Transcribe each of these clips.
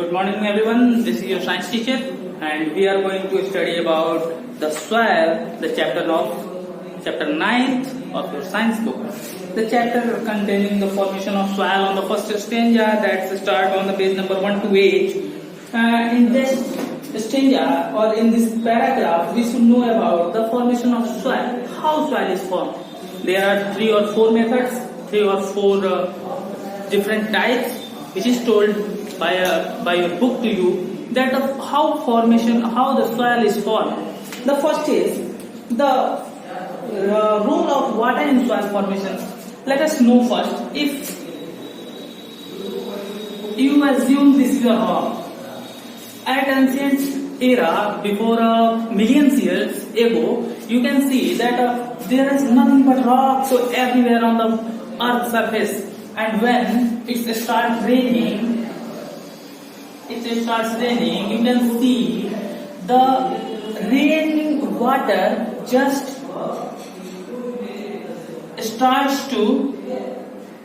Good morning everyone, this is your science teacher and we are going to study about the soil, the chapter 9th of your science book. The chapter containing the formation of soil on the first stanza, that's start on the page number 1 to 8. In this stanza or in this paragraph, we should know about the formation of soil, how soil is formed. There are 3 or 4 methods, 3 or 4 different types, which is told by your book to you, that how the soil is formed. The first is the role of water in soil formation. Let us know first. If you assume this is a rock, at ancient era, before millions years ago, you can see that there is nothing but rock, so everywhere on the earth surface. And when it starts raining, you can see the raining water just starts to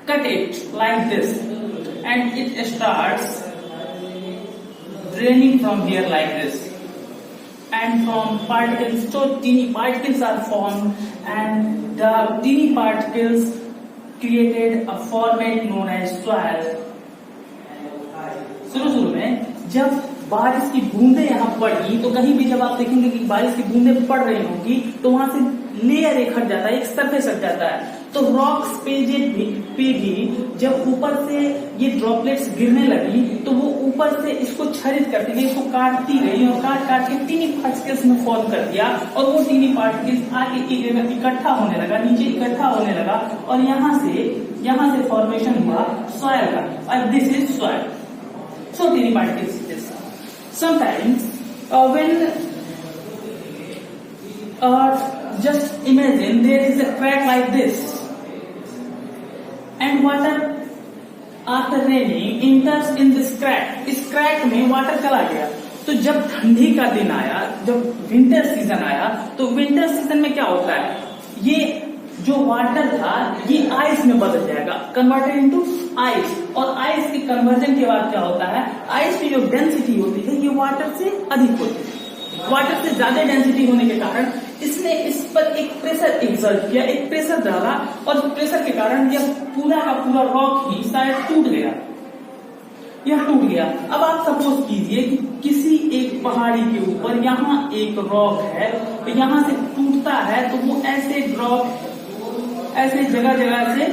cut it like this, and it starts draining from here like this, and from particles, so teeny particles are formed, and the teeny particles created a format known as soil. शुरू में जब बारिश की बूंदे यहाँ पड़ी, तो कहीं भी जब आप देखेंगे कि बारिश की बूंदे पड़ रही होगी, तो वहां से लेयर एक हट जाता है, एक सरफेस हट जाता है. तो रॉक्स पे भी जब ऊपर से ये ड्रॉपलेट्स गिरने लगी, तो वो ऊपर से इसको छरित करती गई, इसको काटती गई और काट के टीनी पार्टिकल्स में फॉर्म कर दिया, और वो टीनी पार्टिकल्स आगे इकट्ठा होने लगा, नीचे इकट्ठा होने लगा, और यहाँ से फॉर्मेशन हुआ सॉइल का, और this is soil. So teeny particles is this. Sometimes when just imagine there is a crack like this, and water after raining enters in this crack. इस crack में water चला गया. तो जब ठंडी का दिन आया, जब विंटर सीजन आया, तो विंटर सीजन में क्या होता है, ये जो वाटर था ये आइस में बदल जाएगा, कन्वर्टेड इनटू आइस. और आइस के कन्वर्जन के बाद क्या होता है, आइस की जो डेंसिटी होती है ये वाटर से अधिक होती है. वाटर से ज्यादा डेंसिटी होने के कारण इसने इस पर एक प्रेशर एक्सर्ट किया, एक प्रेशर डाला, और प्रेशर के कारण यह पूरा का पूरा रॉक ही शायद टूट गया. यह टूट गया. अब आप सपोज कीजिए कि किसी एक पहाड़ी के ऊपर यहाँ एक रॉक है, तो यहाँ से टूटता है, तो वो ऐसे रॉक ऐसे जगह से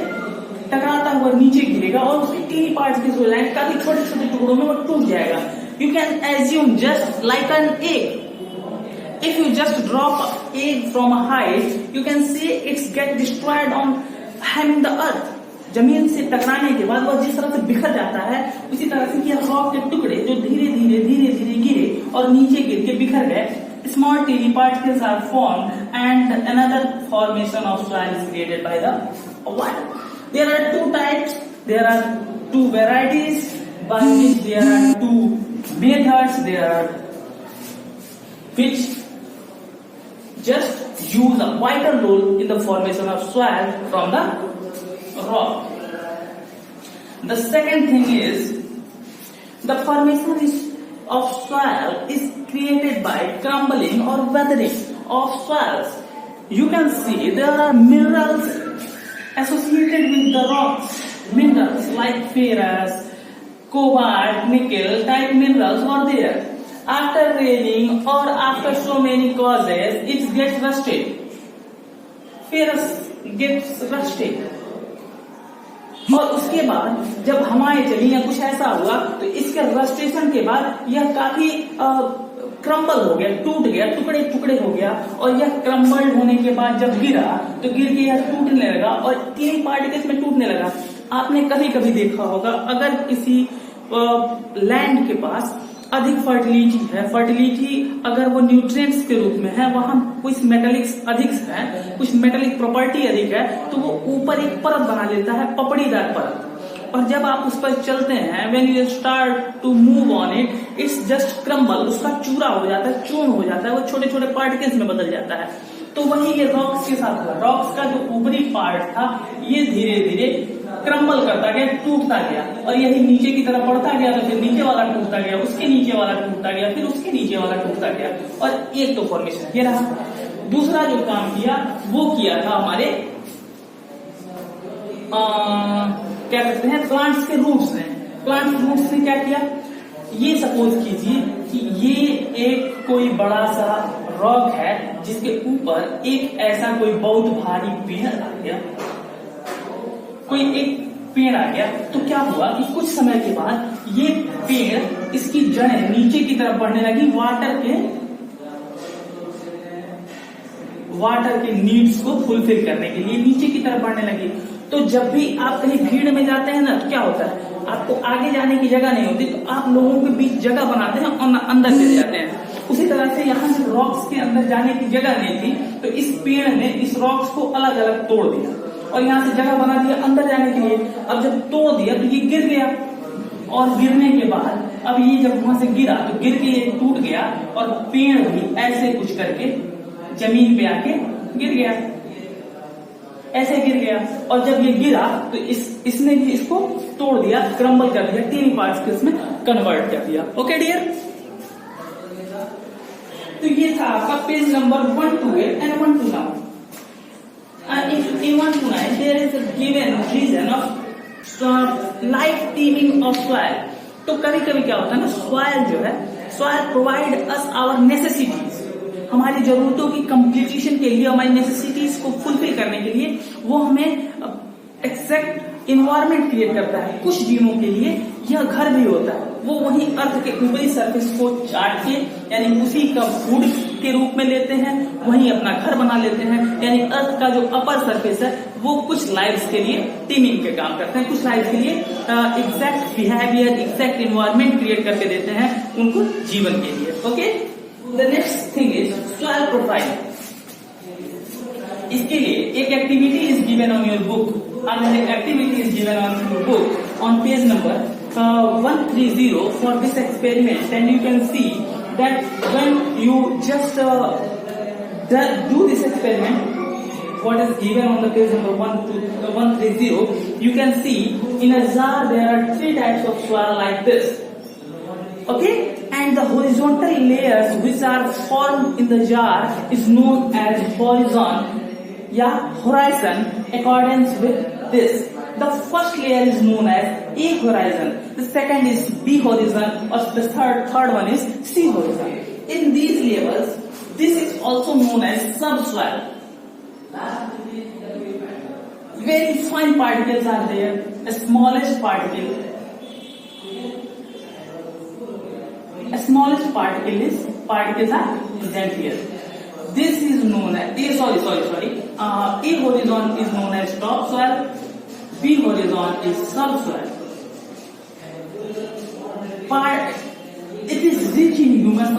टकराता हुआ नीचे गिरेगा, और उसके टीनी पार्टिकल्स हो जाएंगे, काफी छोटे छोटे टुकड़ों में वो टूट जाएगा. You can assume just like an egg. If you just drop egg from a height, you can see it's get destroyed on hitting the earth. जमीन से टकराने के बाद वह जिस तरह से बिखर जाता है, उसी तरह से ये रॉक के टुकड़े जो धीरे धीरे गिरे और नीचे गिर के बिखर गए. Small teeny particles are formed, and another formation of soil is created by the water. There are 2 types. There are 2 varieties by which there are 2 methods. There are which just use a vital role in the formation of soil from the rock. The second thing is the formation of soil is created by crumbling or weathering of soils. You can see there are minerals associated with the rocks. Minerals like ferrous, cobalt, nickel type minerals are there. After raining or after so many causes, it gets rusted. Ferrous gets rusted. और उसके बाद जब हवाएं चली या कुछ ऐसा हुआ, तो इसके रस्टेशन के बाद यह काफी क्रम्बल हो गया, टूट गया, टुकड़े टुकड़े हो गया, और यह क्रम्बल होने के बाद जब गिरा, तो गिर के यह टूटने लगा और टीनी पार्टिकल्स में टूटने लगा. आपने कभी कभी देखा होगा, अगर किसी लैंड के पास अधिक फर्टिलिटी अगर वो न्यूट्रिएंट्स के रूप में है, वहां कुछ मेटालिक्स अधिक है, कुछ मेटालिक प्रॉपर्टी अधिक है, तो वो ऊपर एक परत बना लेता है, पपड़ीदार परत. और जब आप उस पर चलते हैं, when you start to move on it, it's just crumble, उसका चूरा हो जाता है, चूर्ण हो जाता है, वो छोटे छोटे पार्टिकल्स में बदल जाता है. तो वही ये रॉक्स के साथ हुआ. रॉक्स का जो ऊपरी पार्ट था ये धीरे धीरे क्रम्बल करता गया, टूटता गया, और यही नीचे की तरफ बढ़ता गया तो फिर नीचे वाला टूटता गया, उसके नीचे वाला टूटता गया, फिर उसके नीचे वाला टूटता गया, और एक तो फॉर्मेशन ये रहा। दूसरा जो काम किया वो किया था हमारे क्या कहते हैं प्लांट्स के रूट्स ने। प्लांट्स के रूट्स ने क्या किया, ये सपोज कीजिए कि ये एक कोई बड़ा सा रॉक है जिसके ऊपर एक ऐसा कोई बहुत भारी पेड़ आ गया, कोई एक पेड़ आ गया, तो क्या हुआ कि कुछ समय के बाद ये पेड़, इसकी जड़ें नीचे की तरफ बढ़ने लगी, वाटर के नीड्स को फुलफिल करने के लिए नीचे की तरफ बढ़ने लगी। तो जब भी आप कहीं भीड़ में जाते हैं ना, तो क्या होता है, आपको आगे जाने की जगह नहीं होती, तो आप लोगों के बीच जगह बनाते हैं और अंदर चले जाते हैं। उसी तरह से यहाँ से रॉक्स के अंदर जाने की जगह नहीं थी, तो इस पेड़ ने इस रॉक्स को अलग अलग तोड़ दिया और यहाँ से जगह बना दिया अंदर जाने के लिए। अब जब तोड़ दिया तो ये गिर गया, और गिरने के बाद अब ये जब वहां से गिरा तो गिर के ये टूट गया, और पेड़ भी ऐसे कुछ करके जमीन पे आके गिर गया, ऐसे गिर गया। और जब ये गिरा तो इसने भी इसको तोड़ दिया, क्रम्बल कर दिया, 3 पार्ट्स के इसमें कन्वर्ट कर दिया। ओके डियर, तो ये था आपका page number 128 and 129। In 129 there is a given reason of life teeming of soil। तो कभी कभी क्या होता है ना, सॉइल जो है, soil provide us our necessities, हमारी जरूरतों की कंप्लीटेशन के लिए, हमारी नेसेसिटीज को फुलफिल करने के लिए वो हमें एक्सैक्ट इन्वायरमेंट क्रिएट करता है। कुछ जीवों के लिए यह घर भी होता है, वो वही अर्थ के ऊपरी सरफेस को चाट के, यानी उसी का फूड के रूप में लेते हैं, वहीं अपना घर बना लेते हैं। यानी अर्थ का जो अपर सरफेस है वो कुछ लाइव्स के लिए टीमिंग के काम करते हैं, कुछ लाइव्स के लिए exact behaviour, exact environment create करके देते हैं उनको जीवन के लिए। Okay, the next thing is soil profile. इसके लिए एक activity is given on your book, activity is given on your book on page number 130 for this experiment, and you can see that when you just do this experiment, what is given on the page number 130, you can see in a jar there are 3 types of soil like this. Okay, and the horizontal layers which are formed in the jar is known as horizon accordance with this. The first layer is known as A horizon, the second is B horizon, or the third one is C horizon. In these levels, this is also known as subsoil. Very fine particles are there, the smallest particles are present here. This is known as A horizon is known as topsoil, B horizon is subsoil. It is rich in humus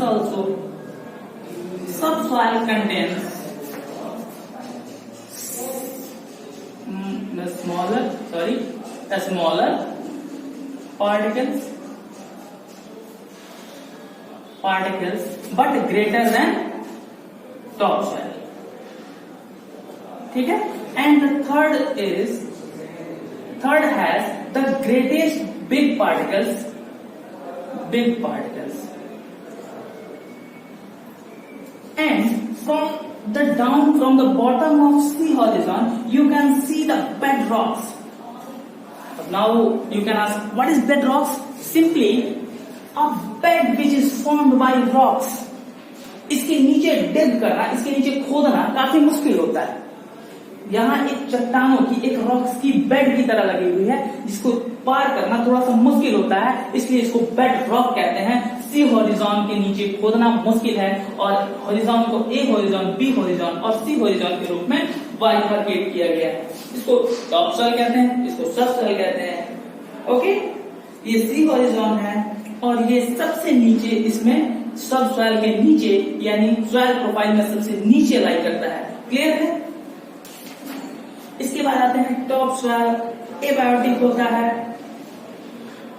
also. Subsoil contains smaller particles but greater than topsoil. ठीक है, and the third has the greatest big particles, and from the bottom of C horizon you can see the bedrocks. Now you can ask, what is bedrocks? Simply a bed which is formed by rocks. इसके नीचे डिग करना, इसके नीचे खोदना काफी मुश्किल होता है। यहाँ एक चट्टानों की, एक रॉक्स की बेड की तरह लगी हुई है, जिसको पार करना थोड़ा सा मुश्किल होता है, इसलिए इसको बेड रॉक कहते हैं। सी हॉरिजॉन के नीचे खोदना मुश्किल है, और हॉरिजॉन को ए हॉरिजॉन, बी हॉरिजॉन और सी हॉरिजॉन के रूप में बाइफरकेट किया गया है। इसको टॉप सॉइल कहते हैं, इसको सब सॉइल कहते हैं। ओके, ये सी हॉरिजॉन है, और ये सबसे नीचे, इसमें सब सॉइल के नीचे, यानी सॉइल प्रोफाइल में सबसे नीचे लाई करता है। क्लियर है? इसके बाद आते हैं टॉप सॉइल, एबायोटिक होता है,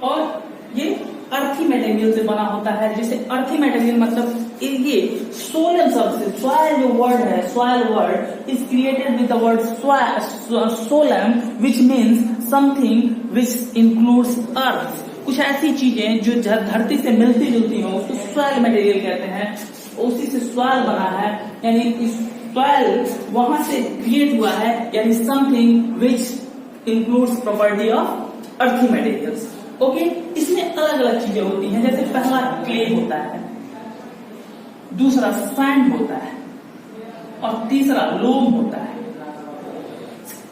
और ये अर्थी मटेरियल से बना होता है। जैसे अर्थी मटेरियल मतलब ये सोलम शब्द से सॉइल जो वर्ड है, soil word is created with the word solum which means something which includes earth. कुछ ऐसी चीजें जो धरती से मिलती जुलती हो उसको सॉइल मटेरियल कहते हैं, उसी से सॉइल बना है, यानी इस सॉइल वहां से क्रिएट हुआ है, यानी something which includes property of अर्थी मटेरियल्स। ओके, इसमें अलग अलग चीजें होती हैं, जैसे पहला क्ले होता है, दूसरा सैंड होता है और तीसरा लोम होता है।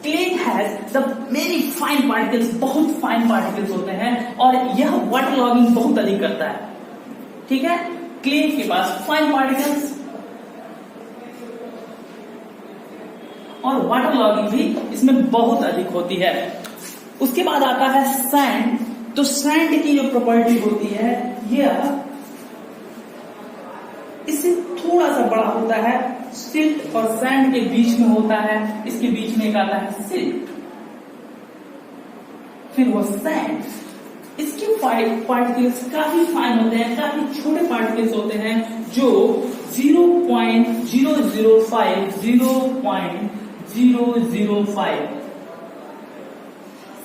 Clay has the many fine particles, बहुत फाइन पार्टिकल्स होते हैं और यह वाटर लॉगिंग बहुत अधिक करता है। ठीक है, क्ले के पास फाइन पार्टिकल्स और वाटर लॉगिंग भी इसमें बहुत अधिक होती है। उसके बाद आता है सैंड। तो सैंड की जो प्रॉपर्टी होती है यह इससे थोड़ा सा बड़ा होता है, सिल्ट और सैंड के बीच में होता है, इसके बीच में एक आता है सिल्ट, फिर वो सैंड। इसके पार्टिकल्स काफी फाइन होते हैं, काफी छोटे पार्टिकल्स होते हैं जो 0.005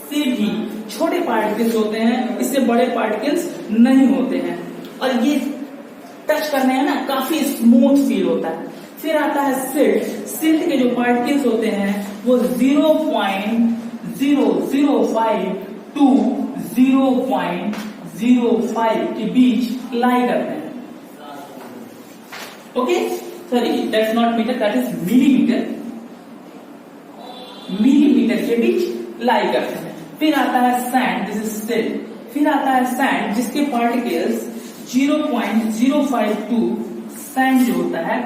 से भी छोटे पार्टिकल्स होते हैं, इससे बड़े पार्टिकल्स नहीं होते हैं और ये टच करने में ना काफी स्मूथ फील होता है। फिर आता है सिल्ट। सिल्ट के जो पार्टिकल्स होते हैं वो 0.005 टू 0.05 के बीच लाई करते हैं। Okay, sorry that's not metre, that is millimetre. Millimetre के बीच लाई करते हैं। फिर आता है सैंड, दिस इज सिल्ट। फिर आता है सैंड जिसके पार्टिकल्स 0.052 सैंड जो होता है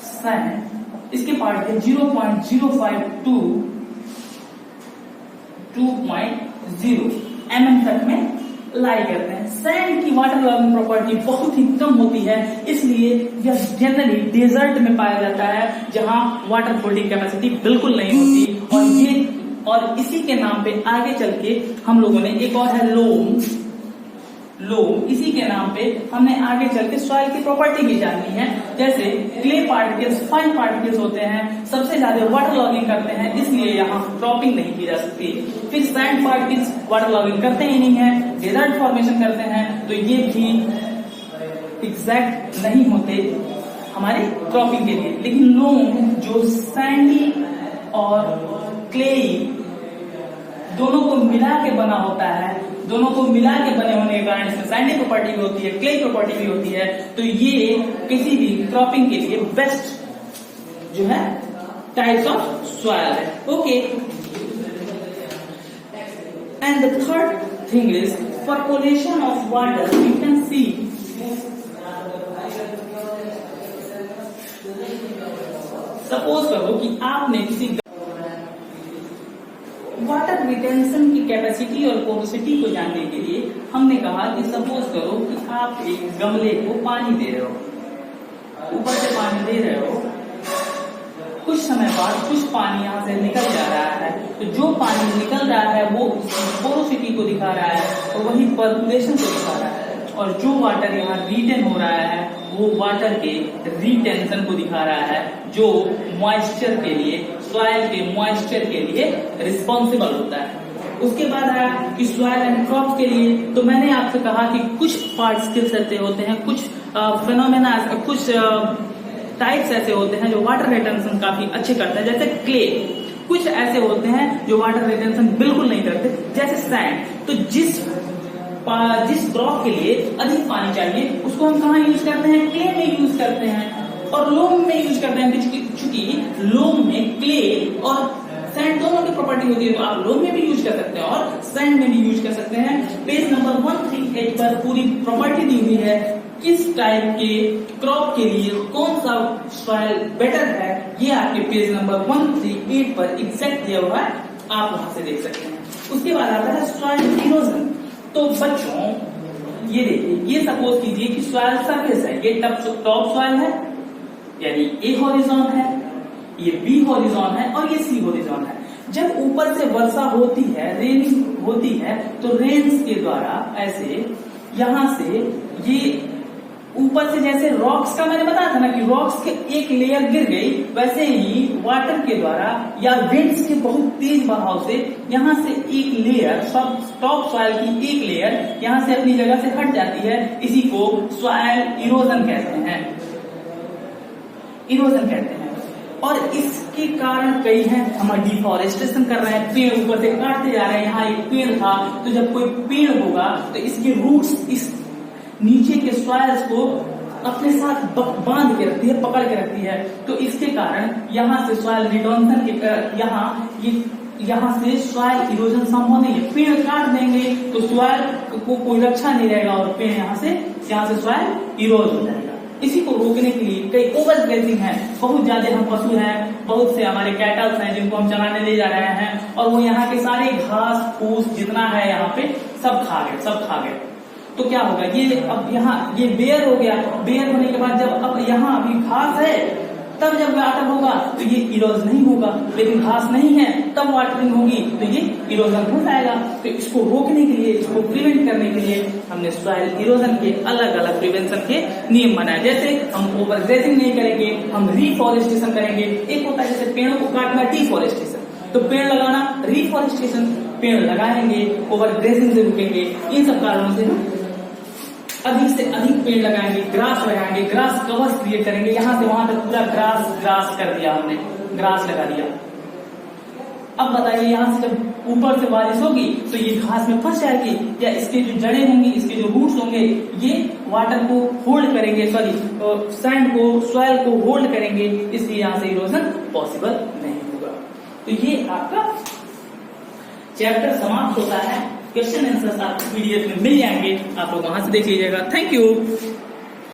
सैंड, इसके पार्टिकल 0.052 2.0 mm तक में लाई करते हैं। सैंड की वाटर लॉगिंग प्रॉपर्टी बहुत ही कम होती है, इसलिए यह जनरली डेजर्ट में पाया जाता है जहां वाटर होल्डिंग कैपेसिटी बिल्कुल नहीं होती। और इसी के नाम पे आगे चल के हम लोगों ने एक और है लोम। इसी के नाम पे हमने आगे चल के सॉइल की प्रॉपर्टी भी जाननी है। जैसे क्ले पार्टिकल्स फाइन पार्टिकल्स होते हैं, सबसे ज्यादा वाटर लॉगिंग करते हैं, इसलिए यहाँ क्रॉपिंग नहीं की जा सकती। फिर सैंड पार्टिकल्स वाटर लॉगिंग करते ही नहीं है, डेजर्ट फॉर्मेशन करते हैं, तो ये भी एग्जैक्ट नहीं होते हमारे क्रॉपिंग के लिए। लेकिन लोम जो सैंडी और क्ले दोनों को मिला के बना होता है, दोनों को मिला के बने होने के कारण इसमें सैंडी प्रॉपर्टी भी होती है, क्ले प्रॉपर्टी भी होती है, तो ये किसी भी क्रॉपिंग के लिए बेस्ट जो है टाइप्स ऑफ सॉइल है। Okay, and the third thing is percolation of water. You can see suppose करो कि आपने किसी वाटर रिटेंशन की कैपेसिटी और पोरोसिटी को जानने के लिए हमने कहा कि सपोज करो कि आप एक गमले को पानी दे रहे हो, ऊपर से पानी दे रहे हो, कुछ समय बाद कुछ पानी यहाँ से निकल जा रहा है, तो जो पानी निकल रहा है वो पोरोसिटी को दिखा रहा है और वही पर्कुलेशन को दिखा रहा है, और जो वाटर यहाँ रिटेन हो रहा है वो वाटर के रिटेंशन को दिखा रहा है, जो मॉइस्चर के लिए, सॉइल के मॉइस्चर के लिए रिस्पॉन्सिबल होता है। उसके बाद आया कि सॉइल एंड क्रॉप के लिए, तो मैंने आपसे कहा कि कुछ पार्टिकल्स ऐसे होते हैं, कुछ फिनोमेना, कुछ टाइप्स ऐसे होते हैं जो वाटर रिटेंशन काफी अच्छे करते हैं, जैसे क्ले। कुछ ऐसे होते हैं जो वाटर रिटेंशन बिल्कुल नहीं करते, जैसे सैंड। तो जिस क्रॉप के लिए अधिक पानी चाहिए उसको हम कहाँ यूज करते हैं? क्ले में यूज करते हैं और लोम में यूज करते हैं, चूंकि लोम में क्ले और सैंड दोनों की प्रॉपर्टी होती है, तो आप लोम में भी यूज कर सकते हैं और सैंड में भी यूज कर सकते हैं। पेज नंबर 138 पर पूरी प्रॉपर्टी दी हुई है, किस टाइप के क्रॉप के लिए कौन सा सॉइल बेटर है, ये आपके पेज नंबर 138 पर एग्जैक्ट दिया हुआ है, आप वहां से देख सकते हैं। उसके बाद आता है सॉइल इरोजन। तो बच्चों ये देखिए, ये सपोज कीजिए कि सॉइल सरफेस है, ये टॉप सॉइल है, यानी ए हॉरिजॉन है, ये बी हॉरिजॉन है और ये सी हॉरिजॉन है। जब ऊपर से वर्षा होती है, रेनिंग होती है, तो रेन्स के द्वारा ऐसे यहां से ये ऊपर से जैसे रॉक्स का मैंने बताया था ना कि रॉक्स के एक लेयर गिर गई, वैसे ही वाटर के द्वारा या विंड्स के बहुत तेज बहाव से यहाँ से एक लेयर, टॉप सॉइल की एक लेयर यहाँ से अपनी जगह से हट जाती है। इसी को सॉइल इरोजन कहते हैं, इरोजन कहते हैं। और इसके कारण कई हैं, हम डिफॉरेस्टेशन कर रहे हैं, पेड़ ऊपर से काटते जा रहे हैं। यहाँ एक पेड़ था, तो जब कोई पेड़ होगा तो इसके रूट्स इस नीचे के सॉइल्स को अपने साथ बांध के रखती है, पकड़ के रखती है। तो इसके कारण यहाँ से सॉइल रिडोनेशन के यहाँ से सॉइल इरोजन संभव नहीं है। पेड़ काट देंगे तो सॉइल को कोई रक्षा नहीं रहेगा और पेड़ यहाँ से सॉइल इरोज हो जाएगा। इसी को रोकने के लिए कई ओवर ग्रेजिंग है, बहुत ज्यादा हम पशु हैं, बहुत से हमारे कैटल्स हैं जिनको हम चराने ले जा रहे हैं, और वो यहाँ के सारे घास फूस जितना है यहाँ पे सब खा गए। तो क्या होगा, ये अब यहाँ ये बेयर हो गया। बेयर होने के बाद जब अब यहाँ अभी घास है, तब जब वाटर होगा तो ये इरोज नहीं होगा, लेकिन घास नहीं है तब वाटरिंग होगी तो ये इरोजन हो जाएगा। तो इसको रोकने के लिए, इसको प्रिवेंट करने के लिए हमने सॉइल इरोजन के अलग अलग प्रिवेंशन के नियम बनाए। जैसे हम ओवर ग्रेजिंग नहीं करेंगे, हम रिफॉरेस्टेशन करेंगे। एक होता है जैसे पेड़ों को काटना, डिफॉरेस्टेशन, तो पेड़ लगाना, रिफॉरेस्टेशन, पेड़ लगाएंगे, ओवर ग्रेजिंग से रुकेंगे। इन सब कारणों से हम अधिक से अधिक पेड़ लगाएंगे, ग्रास लगाएंगे, ग्रास कवर्स क्रिएट करेंगे। यहाँ से वहां तक पूरा ग्रास कर दिया हमने, ग्रास लगा दिया। अब बताइए, यहाँ से जब ऊपर से बारिश होगी तो ये घास में फंस जाएगी, या इसके जो जड़ें होंगी, इसके जो रूट्स होंगे, ये वाटर को होल्ड करेंगे, सैंड को, सॉइल को होल्ड करेंगे, इसलिए यहाँ से इरोजन पॉसिबल नहीं होगा। तो ये आपका चैप्टर समाप्त होता है। क्वेश्चन आंसर्स आपको पीडीएफ में मिल जाएंगे, आप लोग वहां से देख लीजिएगा। Thank you.